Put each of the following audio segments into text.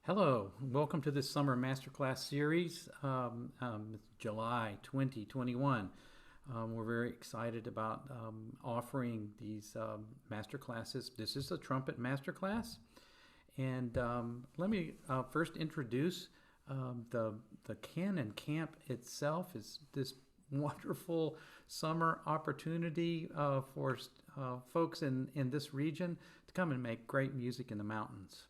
Hello, welcome to this summer masterclass series, July 2021. We're very excited about offering these masterclasses. This is the Trumpet Masterclass, and let me first introduce the Canon Camp itself. Is this wonderful summer opportunity for folks in this region to come and make great music in the mountains.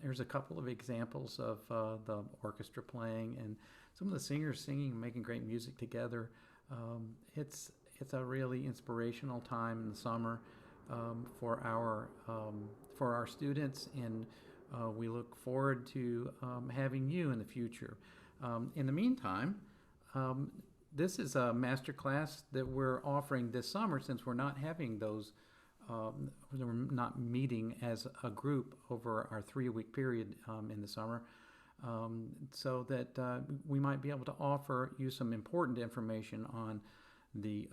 There's a couple of examples of the orchestra playing and some of the singers singing and making great music together. It's a really inspirational time in the summer for our students, and we look forward to having you in the future. In the meantime, this is a master class that we're offering this summer since we're not having those we're not meeting as a group over our 3-week period in the summer, so that we might be able to offer you some important information on the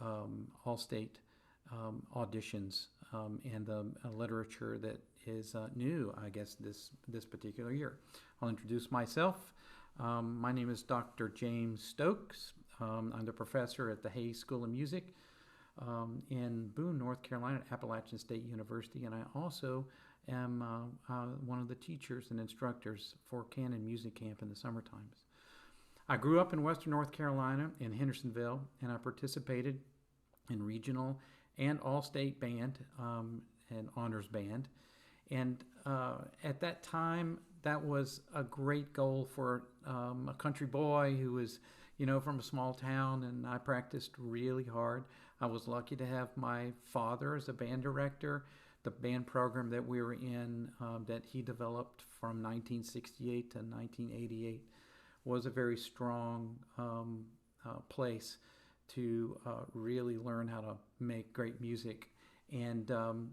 all-state auditions and the literature that is new, I guess, this particular year. I'll introduce myself. My name is Dr. James Stokes. I'm the professor at the Hayes School of Music in Boone, North Carolina, at Appalachian State University, and I also am one of the teachers and instructors for Canon Music Camp in the summer times. I grew up in Western North Carolina in Hendersonville, and I participated in regional and all-state band and honors band. And at that time, that was a great goal for a country boy who was, from a small town, and I practiced really hard. I was lucky to have my father as a band director. The band program that we were in, that he developed from 1968 to 1988, was a very strong place to really learn how to make great music. And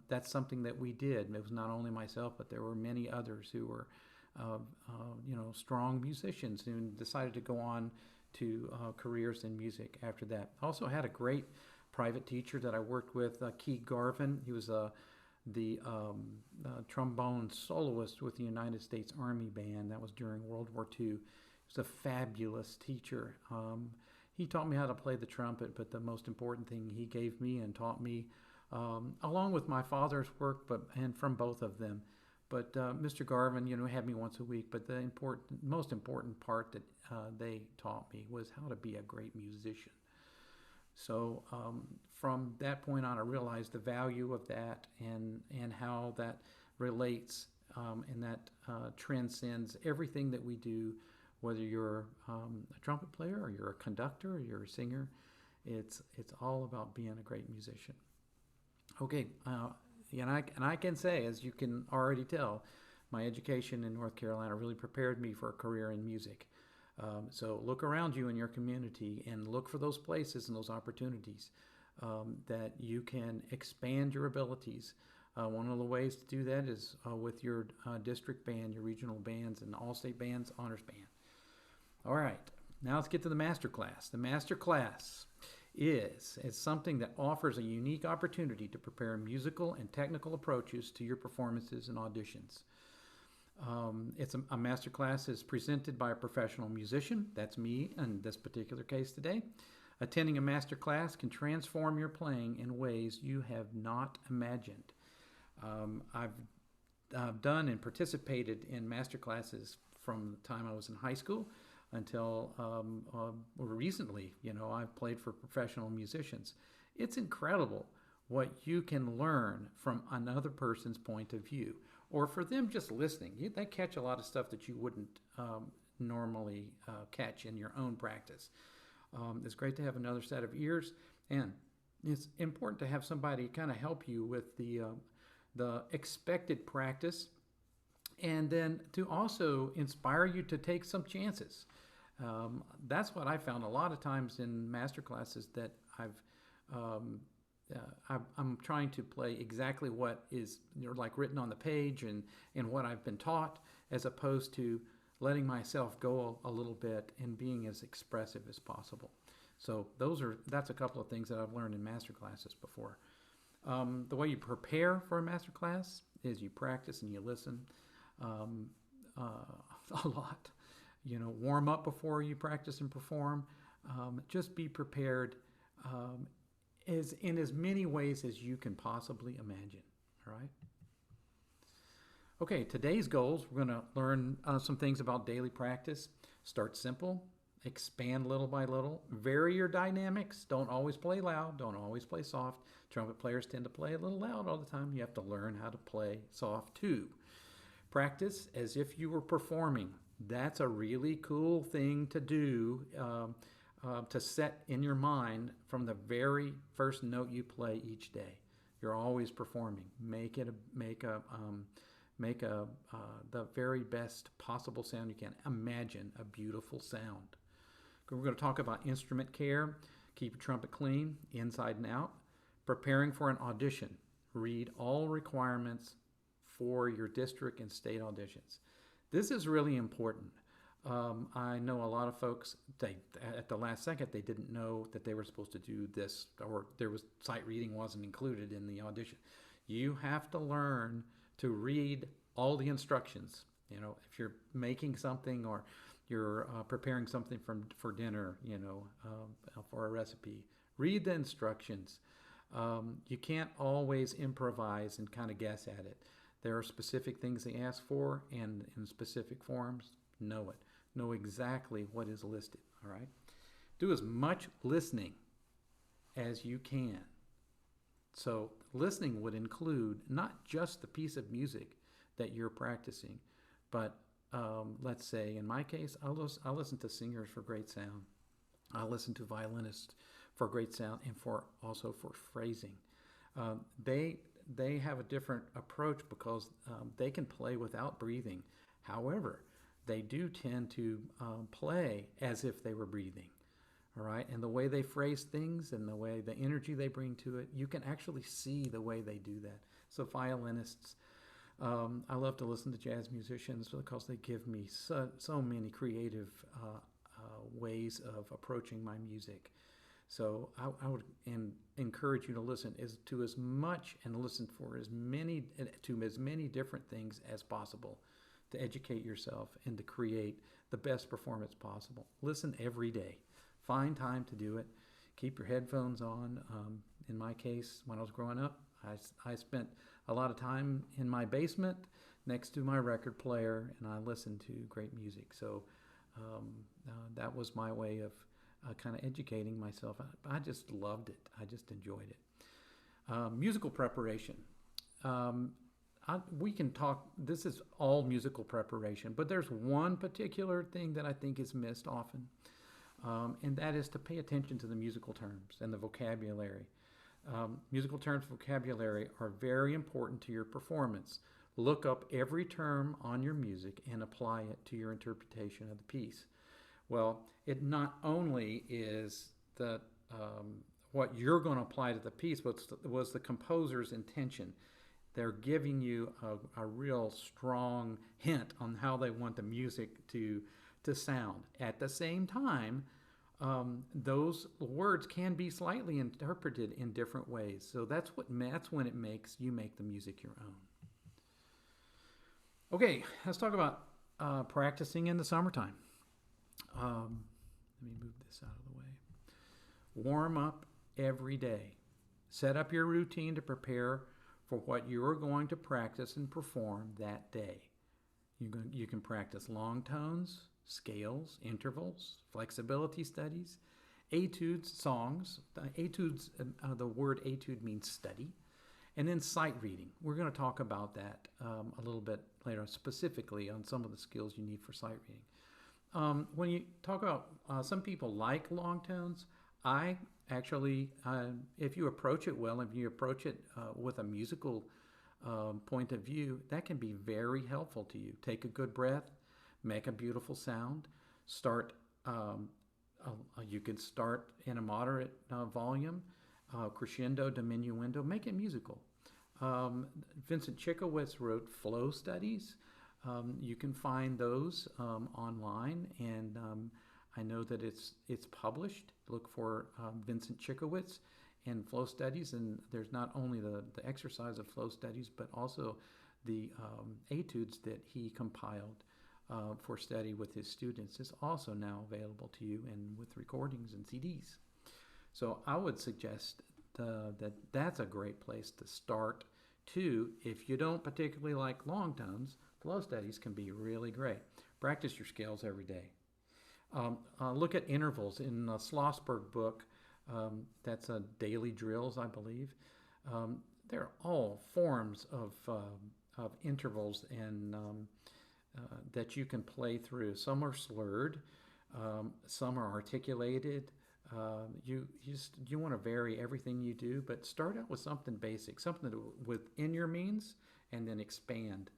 that's something that we did. It was not only myself, but there were many others who were, strong musicians who decided to go on to careers in music after that. I also had a great private teacher that I worked with, Keith Garvin. He was the trombone soloist with the United States Army Band. That was during World War II. He was a fabulous teacher. He taught me how to play the trumpet, but the most important thing he gave me and taught me, along with my father's work, and from both of them. But Mr. Garvin, had me once a week. But the most important part that they taught me was how to be a great musician. So from that point on, I realized the value of that and how that relates and that transcends everything that we do, whether you're a trumpet player or you're a conductor or you're a singer. It's all about being a great musician. Okay, and I can say, as you can already tell, my education in North Carolina really prepared me for a career in music. So look around you in your community and look for those places and those opportunities that you can expand your abilities. One of the ways to do that is with your district band, your regional bands, and all-state bands, honors band. All right, now let's get to the master class. The master class is something that offers a unique opportunity to prepare musical and technical approaches to your performances and auditions. It's a master class is presented by a professional musician. That's me in this particular case today. Attending a master class can transform your playing in ways you have not imagined. I've done and participated in master classes from the time I was in high school until recently. I've played for professional musicians. It's incredible what you can learn from another person's point of view, or for them just listening. They catch a lot of stuff that you wouldn't normally catch in your own practice. It's great to have another set of ears, and it's important to have somebody kind of help you with the expected practice, and then to also inspire you to take some chances. That's what I found a lot of times in master classes, that I'm trying to play exactly what is like written on the page and what I've been taught, as opposed to letting myself go a little bit and being as expressive as possible. So that's a couple of things that I've learned in master classes before. The way you prepare for a master class is you practice and you listen. a lot. Warm up before you practice and perform. Just be prepared in as many ways as you can possibly imagine. All right. Okay, today's goals, we're going to learn some things about daily practice. Start simple, expand little by little, vary your dynamics. Don't always play loud, don't always play soft. Trumpet players tend to play a little loud all the time. You have to learn how to play soft too. Practice as if you were performing. That's a really cool thing to do, to set in your mind from the very first note you play each day. You're always performing. Make the very best possible sound you can. Imagine a beautiful sound. We're going to talk about instrument care. Keep your trumpet clean, inside and out. Preparing for an audition. Read all requirements for your district and state auditions. This is really important. I know a lot of folks, at the last second, they didn't know that they were supposed to do this, or sight reading wasn't included in the audition. You have to learn to read all the instructions. If you're making something or you're preparing something for dinner, for a recipe, read the instructions. You can't always improvise and kind of guess at it. There are specific things they ask for, and in specific forms, know it. Know exactly what is listed, all right? Do as much listening as you can. So listening would include not just the piece of music that you're practicing, but let's say in my case, I'll listen to singers for great sound. I'll listen to violinists for great sound and also for phrasing. They have a different approach because they can play without breathing. However, they do tend to play as if they were breathing. All right, and the way they phrase things and the energy they bring to it, you can actually see the way they do that. So violinists, I love to listen to jazz musicians because they give me so many creative ways of approaching my music. So I would encourage you to listen to as much and listen to as many different things as possible to educate yourself and to create the best performance possible. Listen every day. Find time to do it. Keep your headphones on. In my case, when I was growing up, I spent a lot of time in my basement next to my record player, and I listened to great music. So that was my way of kind of educating myself. I just loved it. I just enjoyed it. Musical preparation. We can talk, this is all musical preparation, but there's one particular thing that I think is missed often. And that is to pay attention to the musical terms and the vocabulary. Musical terms and vocabulary are very important to your performance. Look up every term on your music and apply it to your interpretation of the piece. Well, it not only is what you're going to apply to the piece, but was the composer's intention. They're giving you a real strong hint on how they want the music to sound. At the same time, those words can be slightly interpreted in different ways. So that's when it makes you make the music your own. Okay, let's talk about practicing in the summertime. Let me move this out of the way. Warm up every day. Set up your routine to prepare for what you are going to practice and perform that day. You can practice long tones, scales, intervals, flexibility studies, etudes, songs. The word etude means study. And then sight reading. We're going to talk about that a little bit later, specifically on some of the skills you need for sight reading. When you talk about, some people like long tones, I actually, if you approach it well, if you approach it with a musical point of view, that can be very helpful to you. Take a good breath, make a beautiful sound, you can start in a moderate volume, crescendo, diminuendo, make it musical. Vincent Chikowitz wrote flow studies. You can find those online, and I know that it's published. Look for Vincent Chikowitz and flow studies, and there's not only the exercise of flow studies, but also the etudes that he compiled for study with his students is also now available to you, and with recordings and CDs. So I would suggest that that's a great place to start too. If you don't particularly like long tones, flow studies can be really great. Practice your scales every day. Look at intervals in the Schlossberg book. That's daily drills, I believe. They're all forms of intervals and that you can play through. Some are slurred, some are articulated. You want to vary everything you do, but start out with something basic, something within your means, and then expand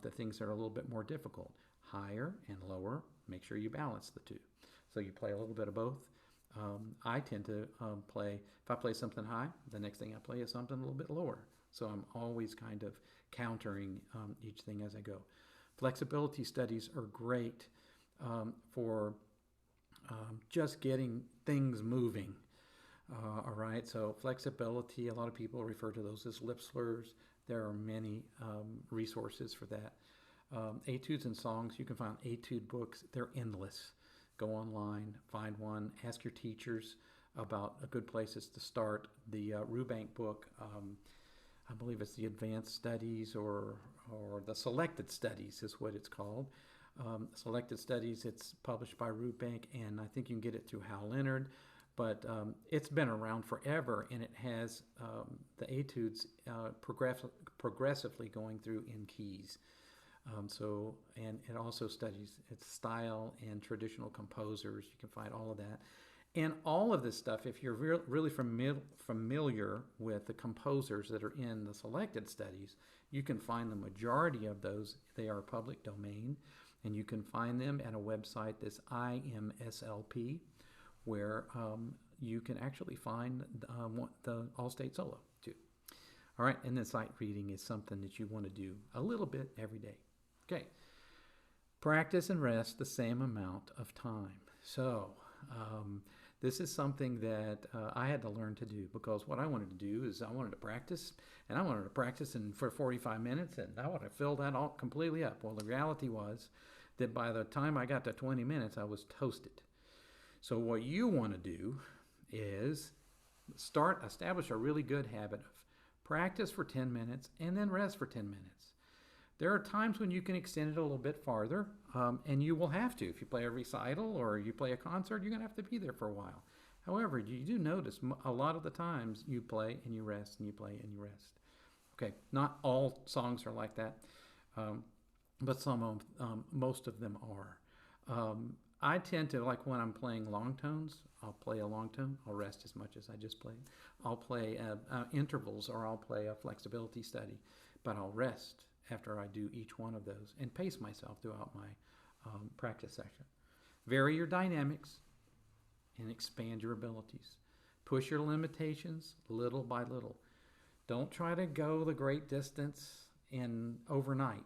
the things that are a little bit more difficult. Higher and lower, make sure you balance the two. So you play a little bit of both. I tend to play, if I play something high, the next thing I play is something a little bit lower. So I'm always kind of countering each thing as I go. Flexibility studies are great for just getting things moving. All right, so flexibility, a lot of people refer to those as lip slurs. There are many resources for that. Etudes and songs, you can find etude books. They're endless. Go online, find one, ask your teachers about good places to start. The Rubank book, I believe it's the Advanced Studies or the Selected Studies is what it's called. Selected Studies, it's published by Rubank, and I think you can get it through Hal Leonard, but it's been around forever, and it has the etudes progressively going through in keys. And it also studies its style and traditional composers. You can find all of that. And all of this stuff, if you're really familiar with the composers that are in the selected studies, you can find the majority of those. They are public domain, and you can find them at a website that's IMSLP, where you can actually find the All-State Solo, too. All right, and then sight reading is something that you want to do a little bit every day. Okay, practice and rest the same amount of time. So this is something that I had to learn to do, because what I wanted to do is I wanted to practice, and I wanted to practice for 45 minutes, and I wanted to fill that all completely up. Well, the reality was that by the time I got to 20 minutes, I was toasted. So what you want to do is establish a really good habit of practice for 10 minutes and then rest for 10 minutes. There are times when you can extend it a little bit farther, and you will have to. If you play a recital or you play a concert, you're going to have to be there for a while. However, you do notice a lot of the times you play and you rest and you play and you rest. Okay, not all songs are like that, but most of them are. I tend to, like when I'm playing long tones, I'll play a long tone, I'll rest as much as I just played. I'll play intervals, or I'll play a flexibility study, but I'll rest after I do each one of those and pace myself throughout my practice session. Vary your dynamics and expand your abilities. Push your limitations little by little. Don't try to go the great distance in overnight.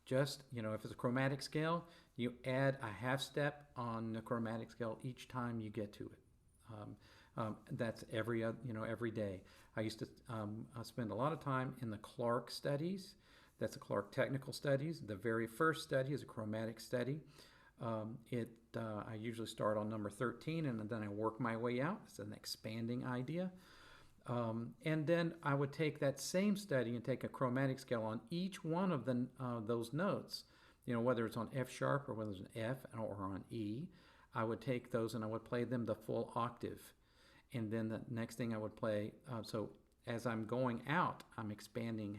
Just, if it's a chromatic scale, you add a half step on the chromatic scale each time you get to it. That's every day. I used to spend a lot of time in the Clark studies. That's the Clark Technical Studies. The very first study is a chromatic study. I usually start on number 13, and then I work my way out. It's an expanding idea. And then I would take that same study and take a chromatic scale on each one of those notes, whether it's on F sharp or whether it's an F or on E. I would take those and I would play them the full octave. And then the next thing I would play, so as I'm going out, I'm expanding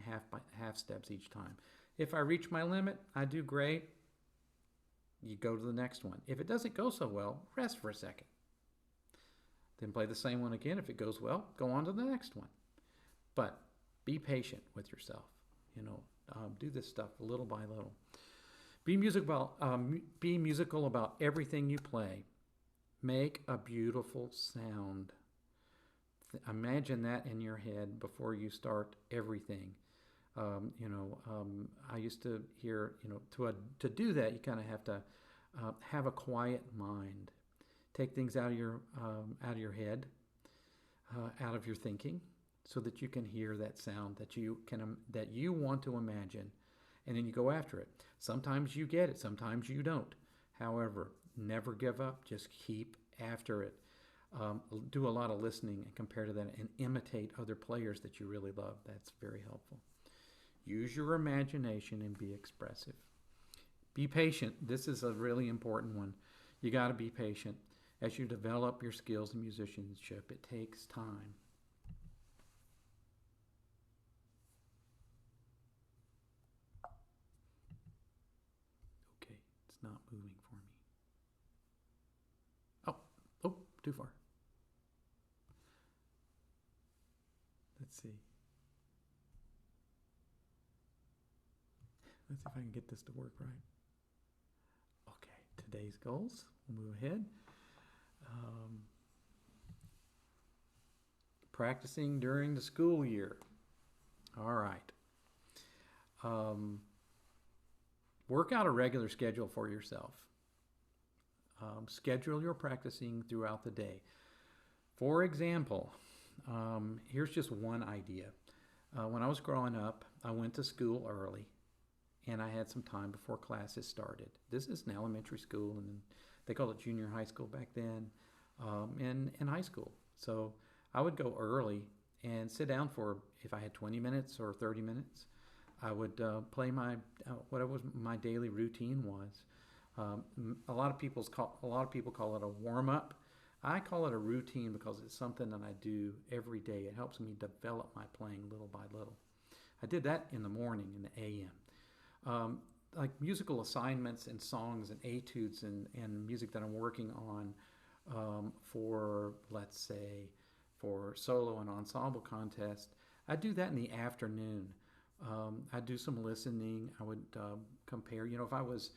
half steps each time. If I reach my limit, I do great. You go to the next one. If it doesn't go so well, rest for a second. Then play the same one again. If it goes well, go on to the next one. But be patient with yourself. Do this stuff little by little. Be musical about everything you play. Make a beautiful sound. Imagine that in your head before you start everything. I used to hear, to do that, you kind of have to have a quiet mind. Take things out of your head, out of your thinking, so that you can hear that sound that you want to imagine, and then you go after it. Sometimes you get it, sometimes you don't. However, never give up, just keep after it. Do a lot of listening and compare to that and imitate other players that you really love. That's very helpful. Use your imagination and be expressive. Be patient. This is a really important one. You got to be patient as you develop your skills in musicianship. It takes time. Okay, it's not moving for me. Oh, too far. Let's see. Let's see if I can get this to work right. Okay, today's goals. We'll move ahead. Practicing during the school year. All right. Work out a regular schedule for yourself. Schedule your practicing throughout the day. For example, here's just one idea. When I was growing up, I went to school early, and I had some time before classes started. This is an elementary school, and they called it junior high school back then, and high school. So I would go early and sit down for, if I had 20 minutes or 30 minutes, I would play my whatever my daily routine was. A lot of people call it a warm up. I call it a routine because it's something that I do every day. It helps me develop my playing little by little. I did that in the morning in the a.m. Like musical assignments and songs and etudes and music that I'm working on for, let's say, for solo and ensemble contest, I do that in the afternoon. I do some listening. I would compare, if I was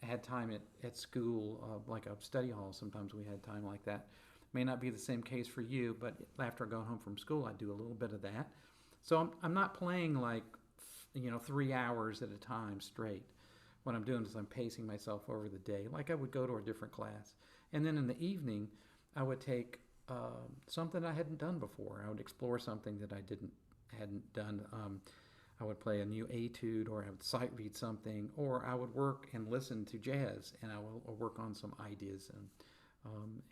had time at school, like a study hall, sometimes we had time like that. May not be the same case for you, but after I go home from school, I do a little bit of that. So I'm not playing like, 3 hours at a time straight. What I'm doing is I'm pacing myself over the day, like I would go to a different class. And then in the evening, I would take something I hadn't done before. I would explore something that I hadn't done. I would play a new etude, or I would sight read something, or I would work and listen to jazz, and I will work on some ideas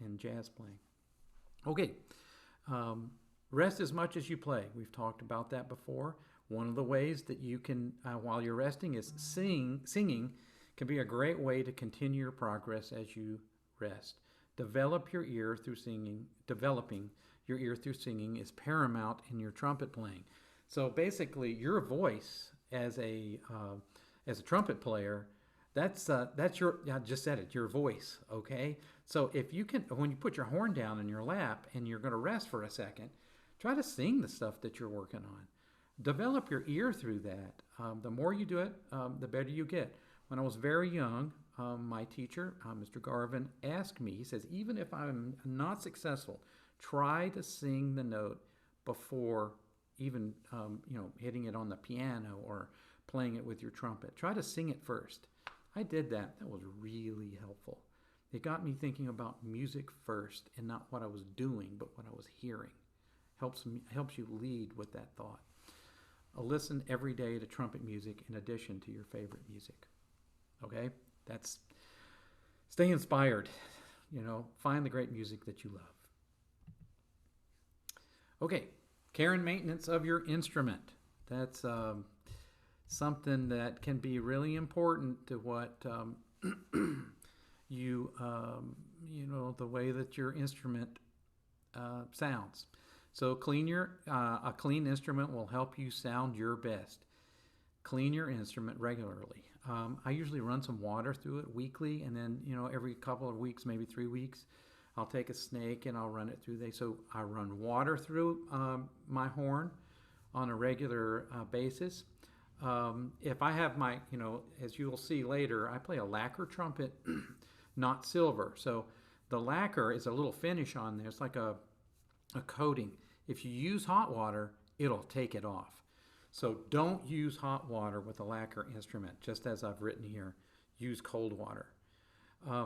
in jazz playing. Okay, rest as much as you play. We've talked about that before. One of the ways that you can, while you're resting, is singing can be a great way to continue your progress as you rest. Developing your ear through singing is paramount in your trumpet playing. So basically, your voice as a trumpet player, that's your, I just said it, your voice. Okay. So if you can, when you put your horn down in your lap and you're going to rest for a second, try to sing the stuff that you're working on. Develop your ear through that. The more you do it, the better you get. When I was very young, my teacher, Mr. Garvin, asked me, he says, even if I'm not successful, try to sing the note before even hitting it on the piano or playing it with your trumpet. Try to sing it first. I did that. That was really helpful. It got me thinking about music first and not what I was doing, but what I was hearing. Helps you lead with that thought. Listen every day to trumpet music in addition to your favorite music. Okay? That's, stay inspired. Find the great music that you love. Okay, care and maintenance of your instrument. That's something that can be really important to what the way that your instrument sounds. So a clean instrument will help you sound your best. Clean your instrument regularly. I usually run some water through it weekly, and then every couple of weeks, maybe 3 weeks, I'll take a snake and I'll run it through there. So I run water through my horn on a regular basis. If I have my, as you will see later, I play a lacquer trumpet, not silver. So the lacquer is a little finish on there. It's like a coating. If you use hot water, it'll take it off. So don't use hot water with a lacquer instrument, just as I've written here. Use cold water.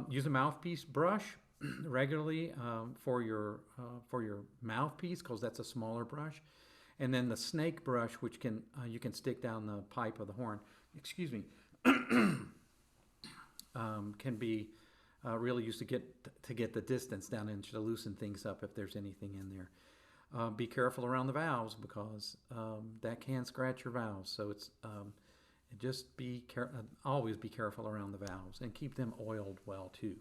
Use a mouthpiece brush regularly for your mouthpiece, because that's a smaller brush. And then the snake brush, which you can stick down the pipe of the horn. excuse me, can be really used to get the distance down and to loosen things up if there's anything in there. Be careful around the valves because that can scratch your valves. So it's just always be careful around the valves and keep them oiled well too.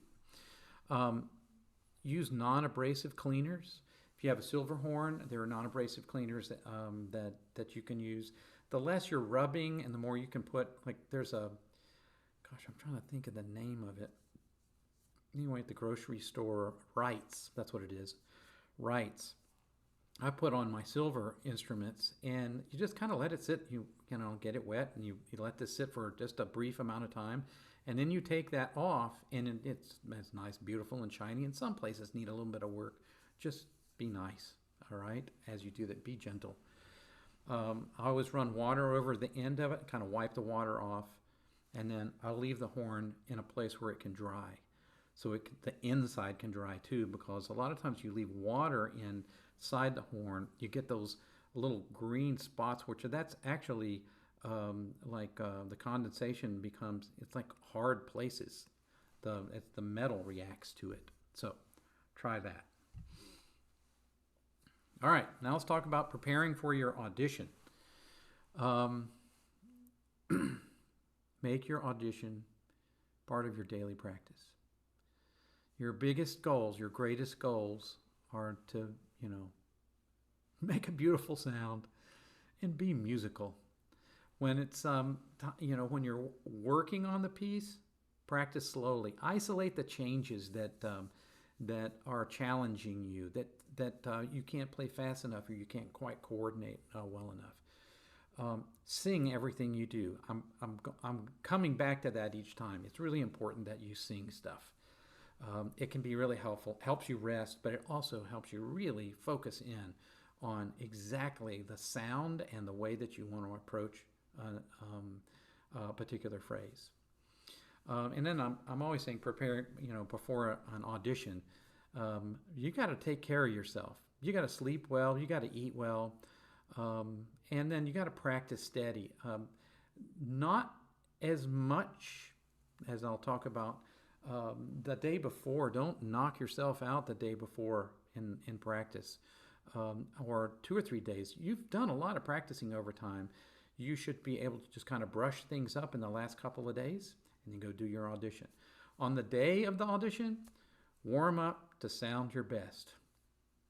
Use non-abrasive cleaners. If you have a silver horn, there are non-abrasive cleaners that you can use. The less you're rubbing and the more you can put, like there's a, gosh, I'm trying to think of the name of it. Anyway, at the grocery store, Wrights, that's what it is, Wrights. I put on my silver instruments and you just kind of let it sit, you get it wet and you let this sit for just a brief amount of time. And then you take that off and it's nice, beautiful and shiny. And some places need a little bit of work. Just be nice, all right, as you do that. Be gentle. I always run water over the end of it, kind of wipe the water off. And then I'll leave the horn in a place where it can dry. So the inside can dry too, because a lot of times you leave water inside the horn, you get those little green spots, that's actually the condensation becomes, it's like hard places. The metal reacts to it. So try that. All right, now let's talk about preparing for your audition. Make your audition part of your daily practice. Your biggest goals, your greatest goals are to, make a beautiful sound and be musical. When it's, when you're working on the piece, practice slowly. Isolate the changes that are challenging you, that you can't play fast enough or you can't quite coordinate well enough. Sing everything you do. I'm coming back to that each time. It's really important that you sing stuff. It can be really helpful, helps you rest, but it also helps you really focus in on exactly the sound and the way that you want to approach a particular phrase. And then I'm always saying prepare, before an audition, you got to take care of yourself. You got to sleep well, you got to eat well, and then you got to practice steady. Not as much as I'll talk about the day before. Don't knock yourself out the day before in practice, or 2 or 3 days. You've done a lot of practicing over time. You should be able to just kind of brush things up in the last couple of days and then go do your audition. On the day of the audition, warm up to sound your best.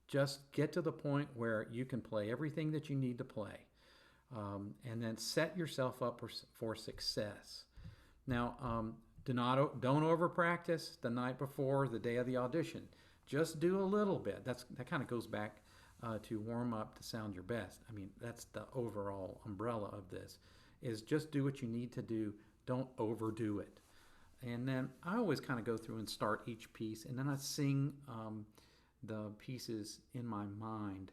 Just get to the point where you can play everything that you need to play, and then set yourself up for success. Now, don't over practice the night before the day of the audition. Just do a little bit. That kind of goes back to warm up to sound your best. I mean, that's the overall umbrella of this, is just do what you need to do. Don't overdo it. And then I always kind of go through and start each piece, and then I sing the pieces in my mind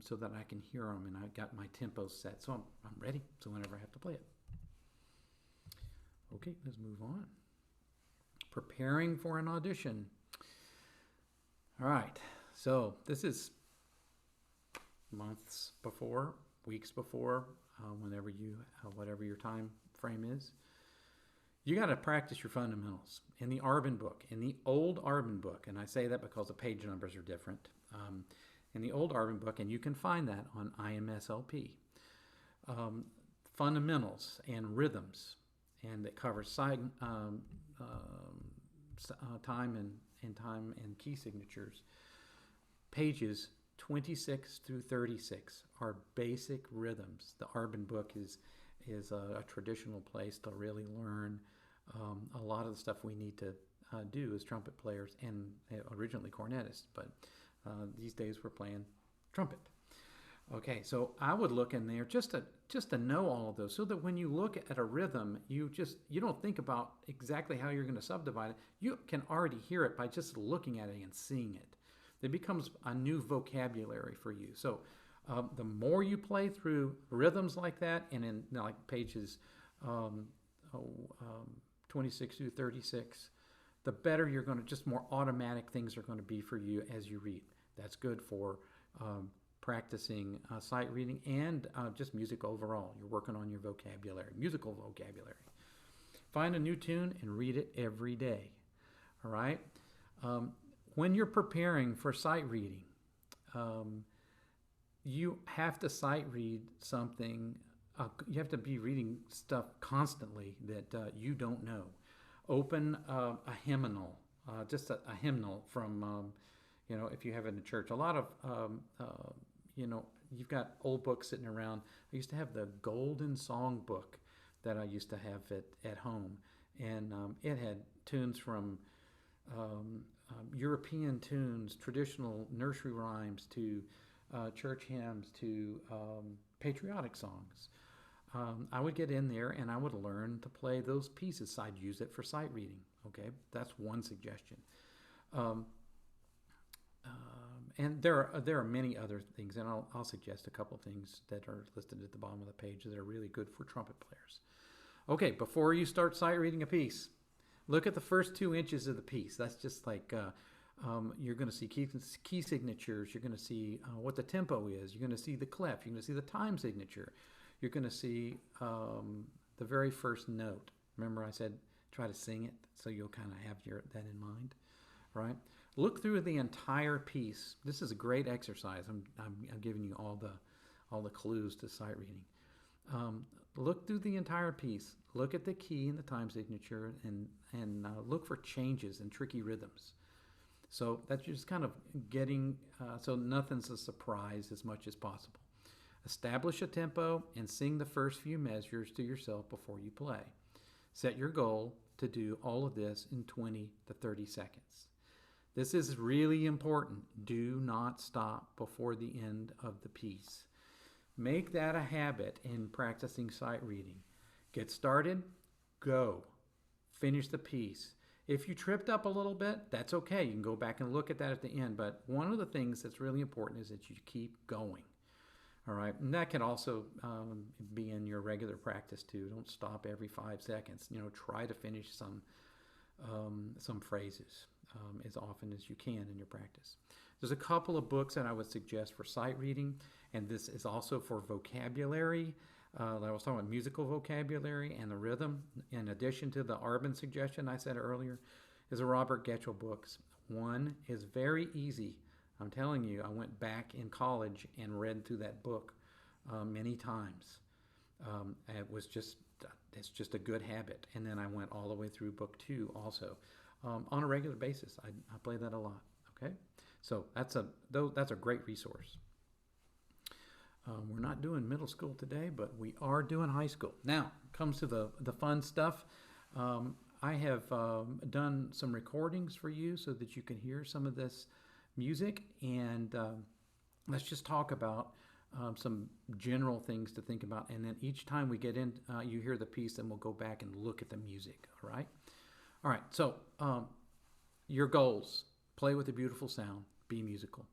so that I can hear them, and I've got my tempo set. So I'm ready, so whenever I have to play it. Okay, let's move on. Preparing for an audition. All right, so this is months before, weeks before, whatever your time frame is. You got to practice your fundamentals. In the Arbin book, in the old Arbin book, and I say that because the page numbers are different, in the old Arbin book, and you can find that on IMSLP, fundamentals and rhythms, and it covers time and key signatures. Pages 26 through 36 are basic rhythms. The Arbin book is a traditional place to really learn a lot of the stuff we need to do as trumpet players, and originally cornetists, but these days we're playing trumpet. Okay, so I would look in there just to know all of those, so that when you look at a rhythm, you don't think about exactly how you're going to subdivide it. You can already hear it by just looking at it and seeing it. It becomes a new vocabulary for you. So the more you play through rhythms like that, and in like pages 26 through 36, the better just more automatic things are going to be for you as you read. That's good for practicing sight reading and just music overall. You're working on your vocabulary, musical vocabulary. Find a new tune and read it every day. All right? When you're preparing for sight reading, you have to sight read something. You have to be reading stuff constantly that you don't know. Open a hymnal, just a hymnal from, if you have it in church. A lot of, you've got old books sitting around. I used to have the Golden Song book that I used to have at home, and it had tunes from European tunes, traditional nursery rhymes, to church hymns, to patriotic songs. I would get in there and I would learn to play those pieces. I'd use it for sight reading. Okay, that's one suggestion. And there are many other things, and I'll suggest a couple things that are listed at the bottom of the page that are really good for trumpet players. Okay, before you start sight reading a piece, look at the first 2 inches of the piece. That's just like you're going to see key signatures. You're going to see what the tempo is. You're going to see the clef. You're going to see the time signature. You're going to see the very first note. Remember I said try to sing it, so you'll kind of have that in mind, right? Look through the entire piece. This is a great exercise. I'm giving you all the clues to sight reading. Look through the entire piece. Look at the key and the time signature, and look for changes and tricky rhythms. So that's just kind of getting so nothing's a surprise as much as possible. Establish a tempo and sing the first few measures to yourself before you play. Set your goal to do all of this in 20 to 30 seconds. This is really important. Do not stop before the end of the piece. Make that a habit in practicing sight reading. Get started, go. Finish the piece. If you tripped up a little bit, that's okay. You can go back and look at that at the end. But one of the things that's really important is that you keep going. All right, and that can also be in your regular practice too. Don't stop every 5 seconds. Try to finish some phrases as often as you can in your practice. There's a couple of books that I would suggest for sight reading, and this is also for vocabulary. I was talking about musical vocabulary and the rhythm. In addition to the Arbin suggestion I said earlier, is a Robert Getchell books. One is very easy. I'm telling you, I went back in college and read through that book many times. It's just a good habit. And then I went all the way through book 2 also on a regular basis. I play that a lot. Okay, so that's a great resource. We're not doing middle school today, but we are doing high school. Now comes to the fun stuff. I have done some recordings for you so that you can hear some of this music, and let's just talk about some general things to think about, and then each time we get in, you hear the piece, then we'll go back and look at the music. All right, so your goals: play with a beautiful sound, be musical,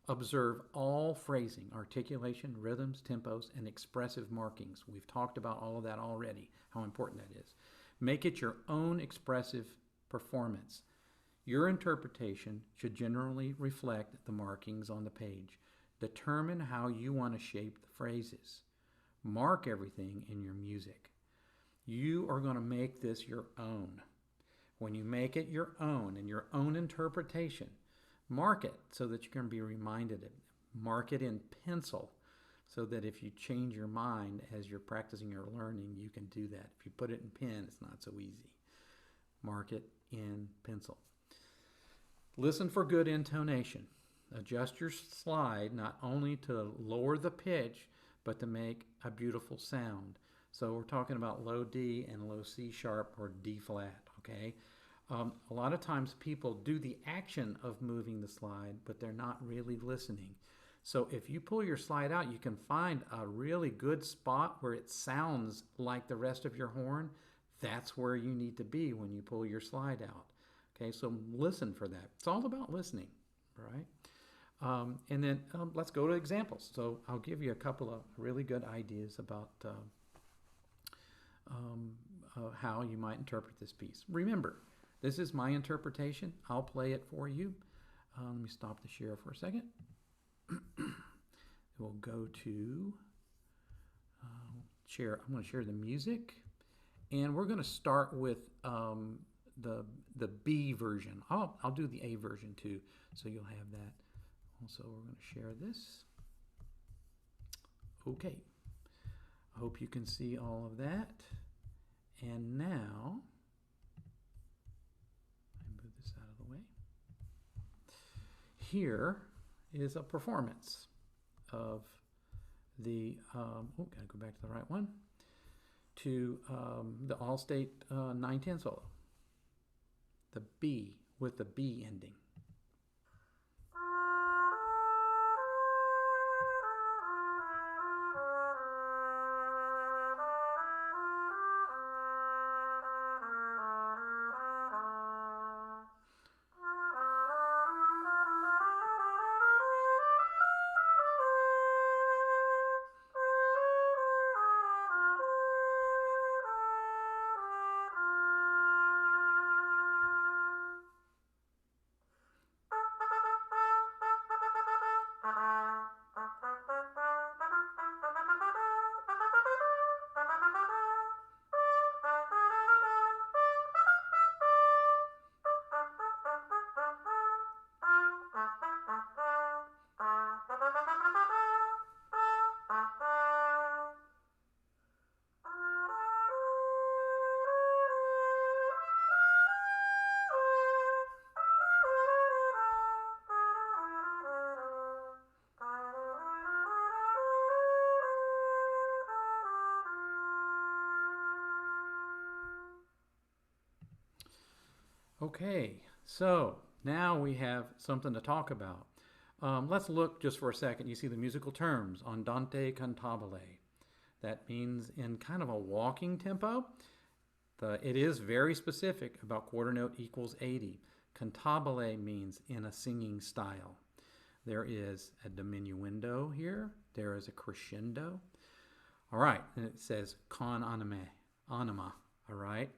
observe all phrasing, articulation, rhythms, tempos, and expressive markings. We've talked about all of that already, how important that is. Make it your own expressive performance. Your interpretation should generally reflect the markings on the page. Determine how you want to shape the phrases. Mark everything in your music. You are going to make this your own. When you make it your own and your own interpretation, mark it so that you can be reminded of it. Mark it in pencil so that if you change your mind as you're practicing or learning, you can do that. If you put it in pen, it's not so easy. Mark it in pencil. Listen for good intonation. Adjust your slide not only to lower the pitch, but to make a beautiful sound. So we're talking about low D and low C sharp or D flat, okay? A lot of times people do the action of moving the slide, but they're not really listening. So if you pull your slide out, you can find a really good spot where it sounds like the rest of your horn. That's where you need to be when you pull your slide out. Okay, so listen for that. It's all about listening, right? And then let's go to examples. So I'll give you a couple of really good ideas about how you might interpret this piece. Remember, this is my interpretation. I'll play it for you. Let me stop the share for a second. we'll go to share. I'm going to share the music, and we're going to start with the B version. I'll do the A version too, so you'll have that. Also, we're going to share this. Okay. I hope you can see all of that. And now, I move this out of the way. Here is a performance of the, gotta go back to the right one, to the All-State 9/10 solo. The B with the B ending. Okay, so now we have something to talk about. Let's look just for a second. You see the musical terms, andante cantabile. That means in kind of a walking tempo. It is very specific about quarter note equals 80. Cantabile means in a singing style. There is a diminuendo here. There is a crescendo. All right, and it says con anima, all right?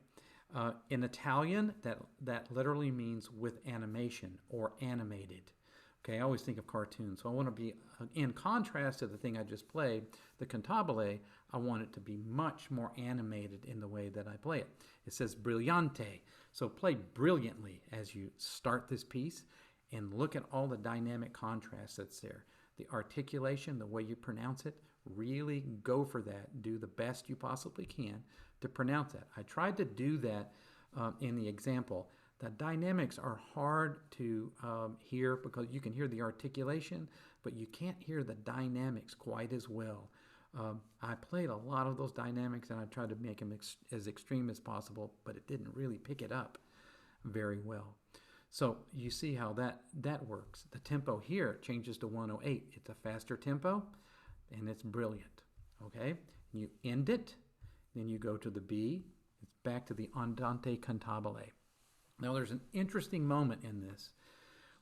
In Italian, that literally means with animation or animated. Okay, I always think of cartoons, so I want to be, in contrast to the thing I just played, the cantabile, I want it to be much more animated in the way that I play it. It says brillante, so play brilliantly as you start this piece, and look at all the dynamic contrast that's there. The articulation, the way you pronounce it, really go for that. Do the best you possibly can to pronounce that. I tried to do that in the example. The dynamics are hard to hear because you can hear the articulation, but you can't hear the dynamics quite as well. I played a lot of those dynamics and I tried to make them as extreme as possible, but it didn't really pick it up very well. So you see how that works. The tempo here changes to 108. It's a faster tempo and it's brilliant. Okay? You end it, then you go to the B. It's back to the andante cantabile. Now there's an interesting moment in this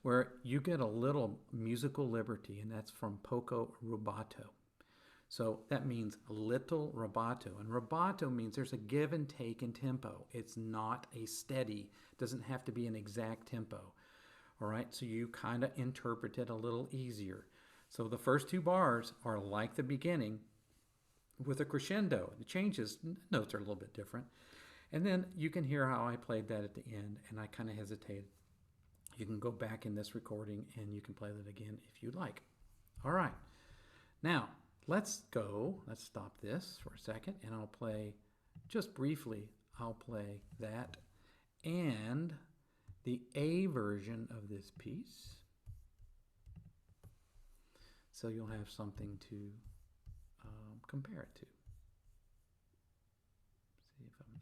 where you get a little musical liberty, and that's from poco rubato. So that means little rubato, and rubato means there's a give and take in tempo. It's not a steady, doesn't have to be an exact tempo. All right, so you kind of interpret it a little easier. So the first two bars are like the beginning with a crescendo. It changes, notes are a little bit different. And then you can hear how I played that at the end, and I kind of hesitated. You can go back in this recording and you can play that again if you'd like. All right. Now, let's stop this for a second, and I'll play, just briefly, I'll play that and the A version of this piece. So you'll have something to compare it to. See if I'm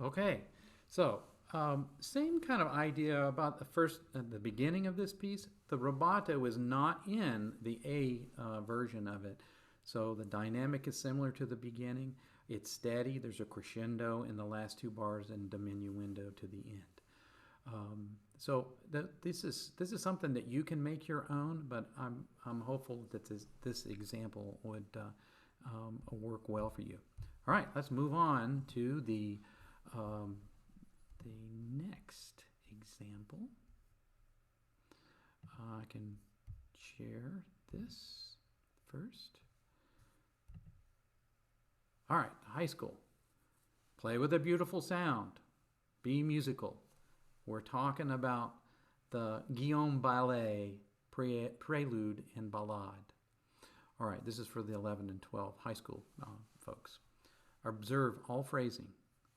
Okay, so same kind of idea about the beginning of this piece. The rubato is not in the A version of it, so the dynamic is similar to the beginning. It's steady. There's a crescendo in the last two bars and diminuendo to the end. This is something that you can make your own, but I'm hopeful that this example would work well for you. All right, let's move on to um, the next example. I can share this first. All right, high school. Play with a beautiful sound. Be musical. We're talking about the Guillaume Ballet Prelude and Ballade. All right, this is for the 11 and 12 high school folks. Observe all phrasing,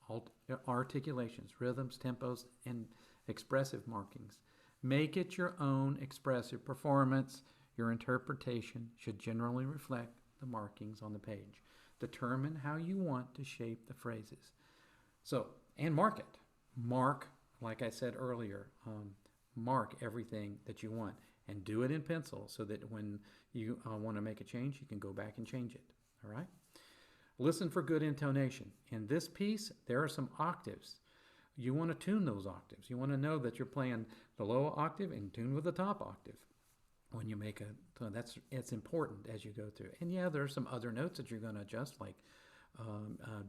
all articulations, rhythms, tempos, and expressive markings. Make it your own expressive performance. Your interpretation should generally reflect the markings on the page. Determine how you want to shape the phrases. So, and mark it. Mark, like I said earlier, mark everything that you want and do it in pencil so that when you want to make a change, you can go back and change it. All right? Listen for good intonation. In this piece, there are some octaves. You want to tune those octaves. You want to know that you're playing the low octave in tune with the top octave when you make so it's important as you go through. And yeah, there are some other notes that you're going to adjust, like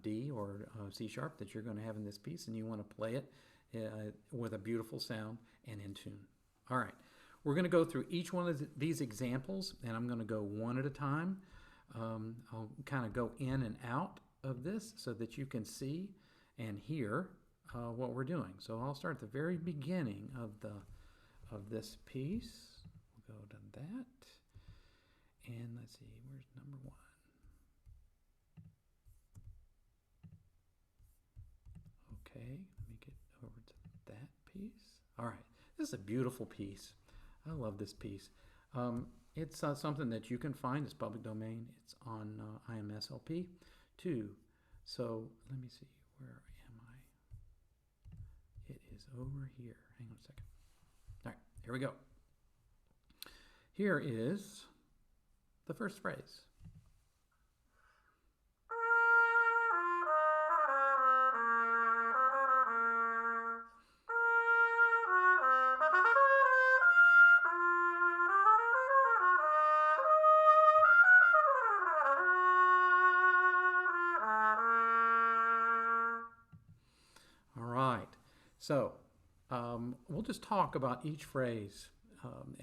D or C sharp that you're going to have in this piece, and you want to play it with a beautiful sound and in tune. All right, we're going to go through each one of these examples, and I'm going to go one at a time. I'll kind of go in and out of this so that you can see and hear what we're doing. So I'll start at the very beginning of this piece. We'll go to that, and let's see, where's number one? Okay, let me get over to that piece. All right, this is a beautiful piece. I love this piece. It's something that you can find. It's public domain. It's on IMSLP too. So let me see. Where am I? It is over here. Hang on a second. All right, here we go. Here is the first phrase. So we'll just talk about each phrase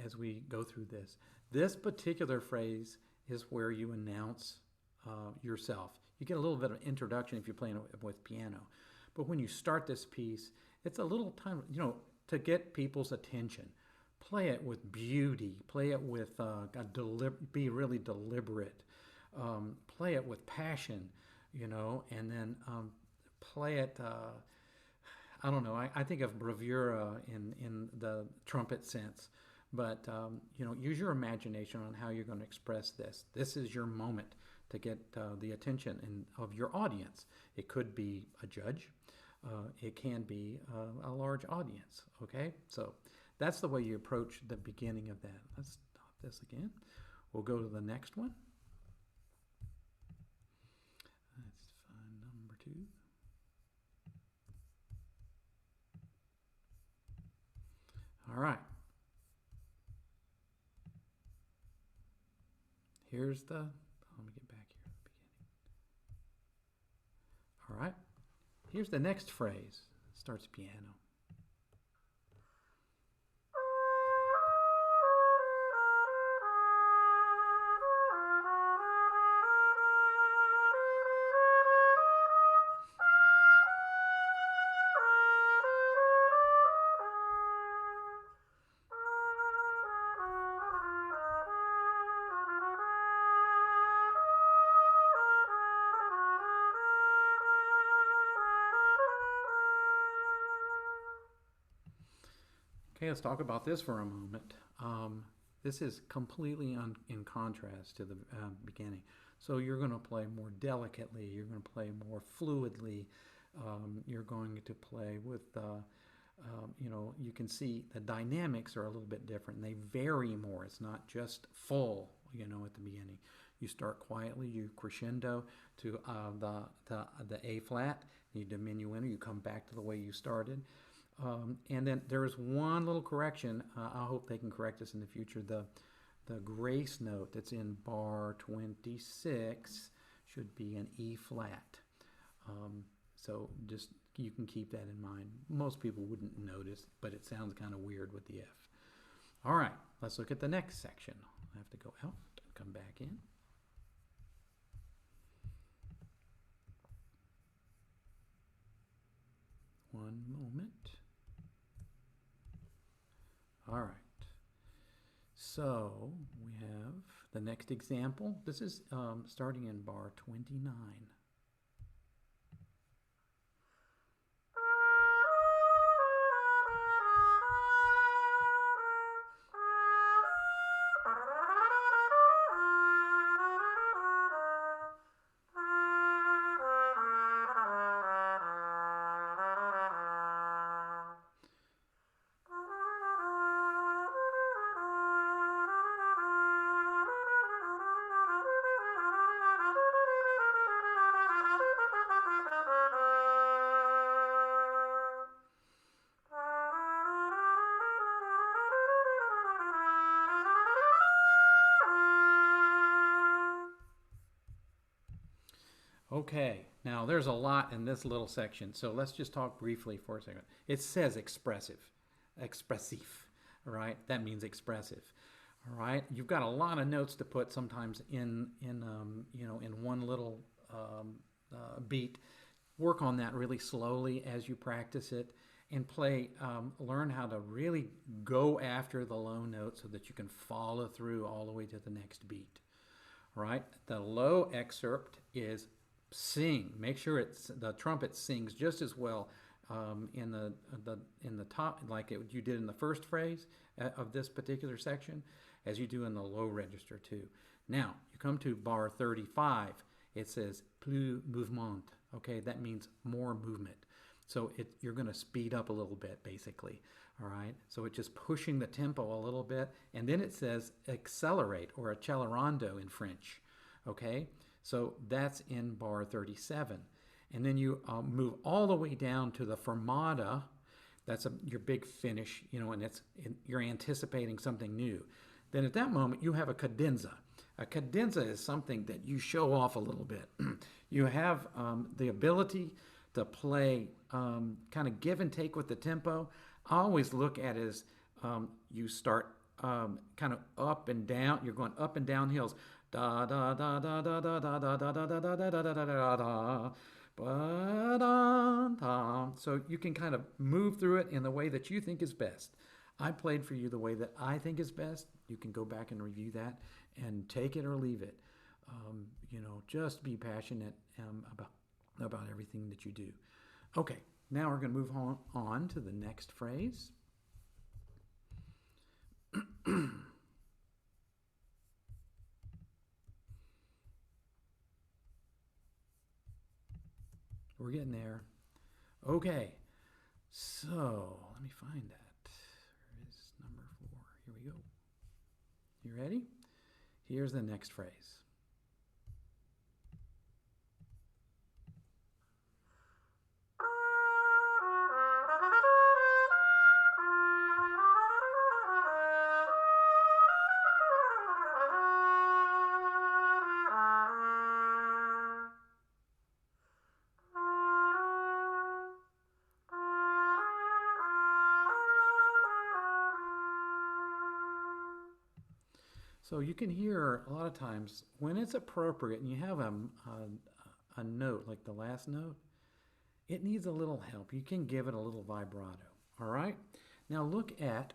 as we go through this. This particular phrase is where you announce yourself. You get a little bit of introduction if you're playing with piano. But when you start this piece, it's a little time, to get people's attention. Play it with beauty. Play it with, be really deliberate. Play it with passion, and then play it... I don't know. I think of bravura in the trumpet sense, but use your imagination on how you're going to express this. This is your moment to get the attention of your audience. It could be a judge. It can be a large audience. Okay, so that's the way you approach the beginning of that. Let's stop this again. We'll go to the next one. Let's find number 2. All right. Here's let me get back here at the beginning. All right. Here's the next phrase. It starts piano. Okay, let's talk about this for a moment. This is completely in contrast to the beginning. So you're going to play more delicately. You're going to play more fluidly. You're going to play with, you can see the dynamics are a little bit different. And they vary more. It's not just full, at the beginning. You start quietly, you crescendo to the A flat, you diminuendo, you come back to the way you started. And then there's one little correction. I hope they can correct this in the future. The grace note that's in bar 26 should be an E flat. So just you can keep that in mind. Most people wouldn't notice, but it sounds kind of weird with the F. All right, let's look at the next section. I have to go out and come back in. One moment. All right. So we have the next example. This is starting in bar 29. Okay, now there's a lot in this little section, so let's just talk briefly for a second. It says expressive, expressive, all right? That means expressive, all right? You've got a lot of notes to put sometimes in one little beat. Work on that really slowly as you practice it, and learn how to really go after the low note so that you can follow through all the way to the next beat, all right? The low excerpt is sing. Make sure the trumpet sings just as well in the top, like you did in the first phrase of this particular section, as you do in the low register too. Now you come to bar 35. It says plus mouvement. Okay, that means more movement. So you're going to speed up a little bit, basically. All right. So it's just pushing the tempo a little bit, and then it says accelerate or accelerando in French. Okay. So that's in bar 37. And then you move all the way down to the fermata. That's your big finish, and you're anticipating something new. Then at that moment, you have a cadenza. A cadenza is something that you show off a little bit. You have the ability to play kind of give and take with the tempo. I always look at it as you start kind of up and down. You're going up and down hills. Da da da da da da da da da da da da da da da da da. So you can kind of move through it in the way that you think is best. I played for you the way that I think is best. You can go back and review that and take it or leave it. Just be passionate about everything that you do. Okay, now we're going to move on to the next phrase. We're getting there. Okay, so let me find that. Where is number 4? Here we go. You ready? Here's the next phrase. So you can hear a lot of times when it's appropriate and you have a note like the last note, it needs a little help. You can give it a little vibrato. All right. Now look at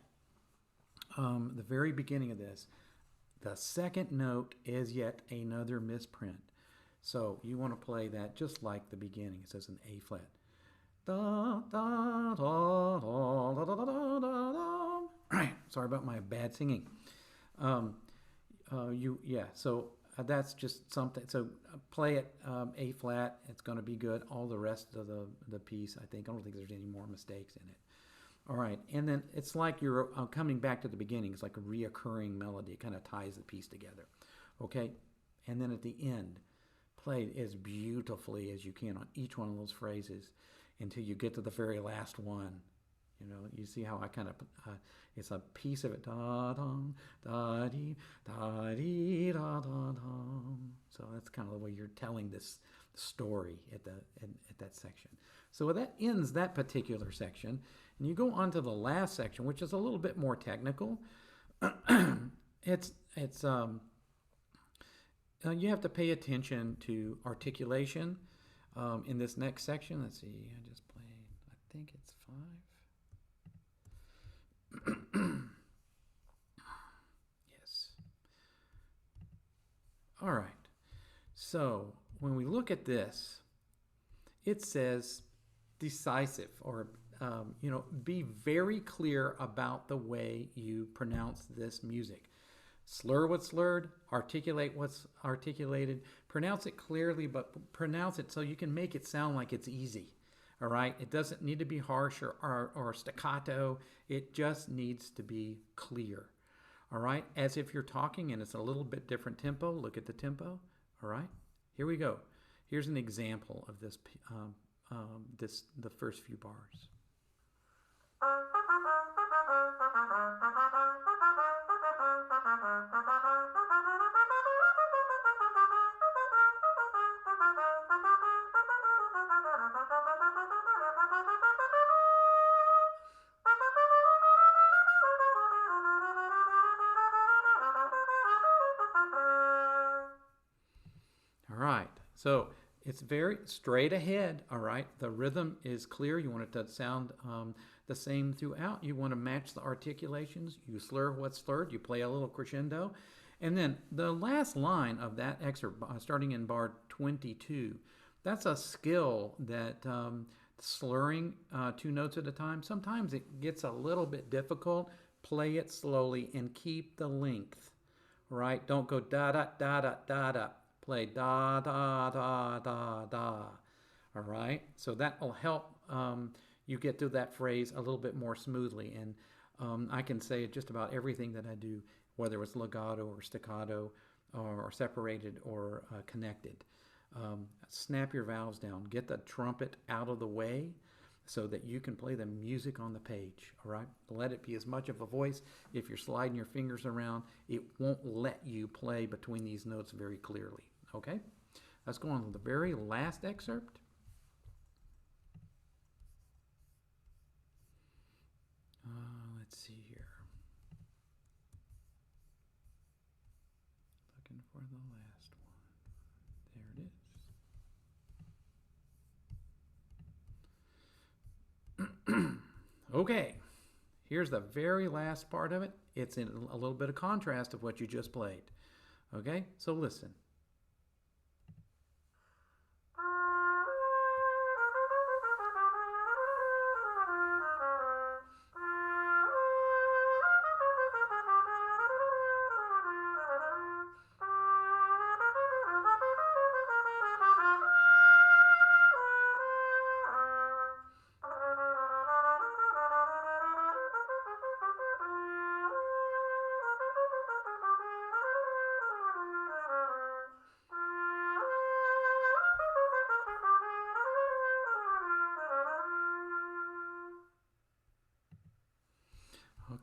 the very beginning of this. The second note is yet another misprint. So you want to play that just like the beginning. It says an A flat. Da, da, da, da, da, da, da, da, da. Sorry about my bad singing. So that's just something. So play it A flat. It's going to be good. All the rest of the piece, I don't think there's any more mistakes in it. All right, and then it's like you're coming back to the beginning. It's like a reoccurring melody. It kind of ties the piece together. Okay, and then at the end, play as beautifully as you can on each one of those phrases until you get to the very last one. You know, you see how I kind of, it's a piece of it. Da dum, da dee, da dee, da da dum. So that's kind of the way you're telling this story at that section. So that ends that particular section, and you go on to the last section, which is a little bit more technical. it's you have to pay attention to articulation in this next section. Let's see, I just played, I think it's 5. Yes. All right. So when we look at this, it says decisive, or be very clear about the way you pronounce this music. Slur what's slurred, articulate what's articulated, pronounce it clearly, but pronounce it so you can make it sound like it's easy. All right? It doesn't need to be harsh or staccato. It just needs to be clear. All right? As if you're talking and it's a little bit different tempo. Look at the tempo. All right? Here we go. Here's an example of this, the first few bars. All right, so it's very straight ahead, all right? The rhythm is clear. You want it to sound the same throughout. You want to match the articulations. You slur what's slurred. You play a little crescendo. And then the last line of that excerpt, starting in bar 22, that's a skill that slurring 2 notes at a time, sometimes it gets a little bit difficult. Play it slowly and keep the length, right? Don't go da-da-da-da-da-da. Play da da da da da. All right, so that will help you get through that phrase a little bit more smoothly. And I can say just about everything that I do, whether it's legato or staccato or separated or connected. Snap your vowels down. Get the trumpet out of the way so that you can play the music on the page. All right, let it be as much of a voice. If you're sliding your fingers around, it won't let you play between these notes very clearly. Okay, let's go on to the very last excerpt. Let's see here. Looking for the last one. There it is. Okay, here's the very last part of it. It's in a little bit of contrast of what you just played. Okay, so listen.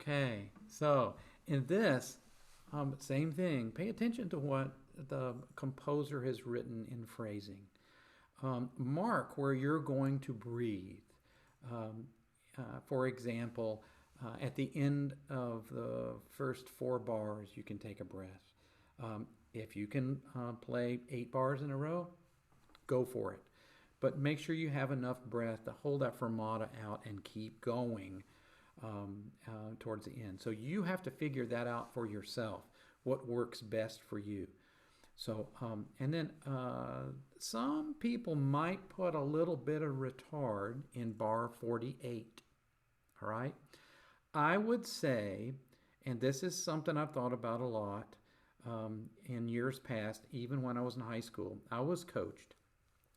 Okay, so in this, same thing. Pay attention to what the composer has written in phrasing. Mark where you're going to breathe. For example, at the end of the first 4 bars, you can take a breath. If you can play 8 bars in a row, go for it. But make sure you have enough breath to hold that fermata out and keep going towards the end. So you have to figure that out for yourself, what works best for you. So, and then some people might put a little bit of retard in bar 48, all right? I would say, and this is something I've thought about a lot, in years past, even when I was in high school, I was coached.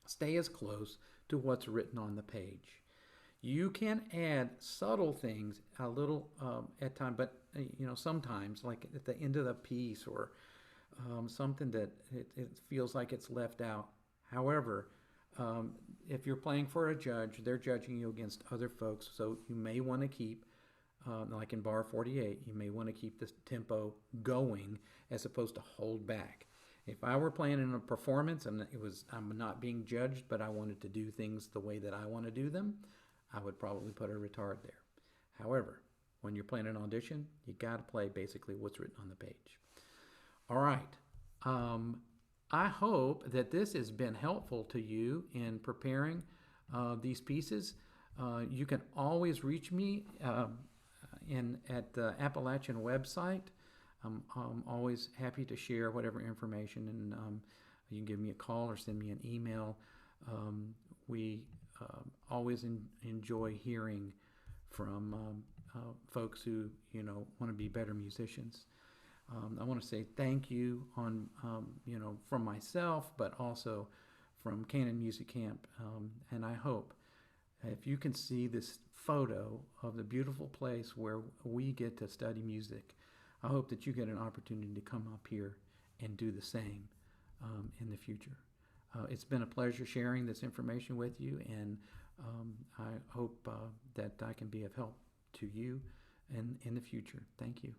Stay as close to what's written on the page. You can add subtle things a little at time, but sometimes, like at the end of the piece or something that it feels like it's left out. However, if you're playing for a judge, they're judging you against other folks, so you may want to keep, like in bar 48, you may want to keep the tempo going as opposed to hold back. If I were playing in a performance and I'm not being judged, but I wanted to do things the way that I want to do them, I would probably put a retard there. However, when you're playing an audition, you got to play basically what's written on the page. All right. I hope that this has been helpful to you in preparing these pieces. You can always reach me at the Appalachian website. I'm always happy to share whatever information, and you can give me a call or send me an email. We always enjoy hearing from folks who want to be better musicians. I want to say thank you from myself, but also from Canaan Music Camp, and I hope if you can see this photo of the beautiful place where we get to study music, I hope that you get an opportunity to come up here and do the same in the future. It's been a pleasure sharing this information with you, and I hope that I can be of help to you in the future. Thank you.